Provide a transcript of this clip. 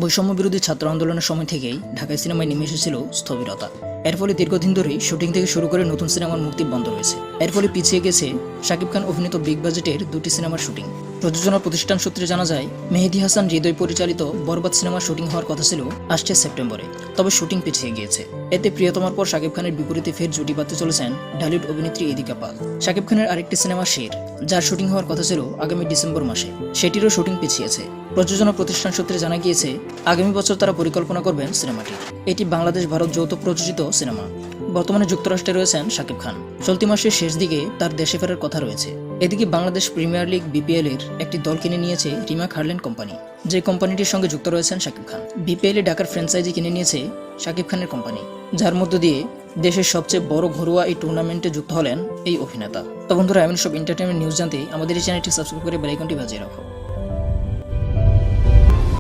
বৈষম্য বিরোধী ছাত্র আন্দোলনের সময় থেকেই ঢাকায় সিনেমায় নেমে এসেছিল স্থবিরতা। এর ফলে দীর্ঘদিন ধরেই শুটিং থেকে শুরু করে নতুন সিনেমার মুক্তি বন্ধ রয়েছে। এর ফলে পিছিয়ে গেছে শাকিব খান অভিনীত বিগ বাজেটের দুটি সিনেমার শুটিং। প্রযোজনা প্রতিষ্ঠান সূত্রে জানা যায়, মেহেদী হাসান হৃদয় পরিচালিত বরবাদ সিনেমার শুটিং হওয়ার কথা ছিল আসছে সেপ্টেম্বরে, তবে শুটিং পিছিয়ে গিয়েছে। এতে প্রিয়তমার পর শাকিব খানের বিপরীতে ফের জুটি বাঁধতে চলেছেন ঢালিউড অভিনেত্রী ইদিকা পাল। শাকিব খানের আরেকটি সিনেমা শের, যার শুটিং হওয়ার কথা ছিল আগামী ডিসেম্বর মাসে, সেটিরও শুটিং পিছিয়েছে। প্রযোজনা প্রতিষ্ঠান সূত্রে জানা গিয়েছে, আগামী বছর তারা পরিকল্পনা করবেন সিনেমাটি। এটি বাংলাদেশ ভারত যৌথ প্রযোজিত সিনেমা। বর্তমানে যুক্তরাষ্ট্রে রয়েছেন শাকিব খান। চলতি মাসের শেষ দিকে তার দেশে ফেরার কথা রয়েছে। এদিকে বাংলাদেশ প্রিমিয়ার লিগ বিপিএল এর একটি দল কিনে নিয়েছে রিমাক হারল্যান্ড কোম্পানি, যে কোম্পানিটির সঙ্গে যুক্ত রয়েছেন শাকিব খান। বিপিএল এ ঢাকার ফ্র্যাঞ্চাইজি কিনে নিয়েছে শাকিব খানের কোম্পানি, যার মধ্য দিয়ে দেশের সবচেয়ে বড় ঘরোয়া এই টুর্নামেন্টে যুক্ত হলেন এই অভিনেতা। তো বন্ধুরা, এমন সব এন্টারটেইনমেন্ট নিউজ জানতে আমাদের এই চ্যানেলটি সাবস্ক্রাইব করে বেল আইকনটি বাজিয়ে রাখো।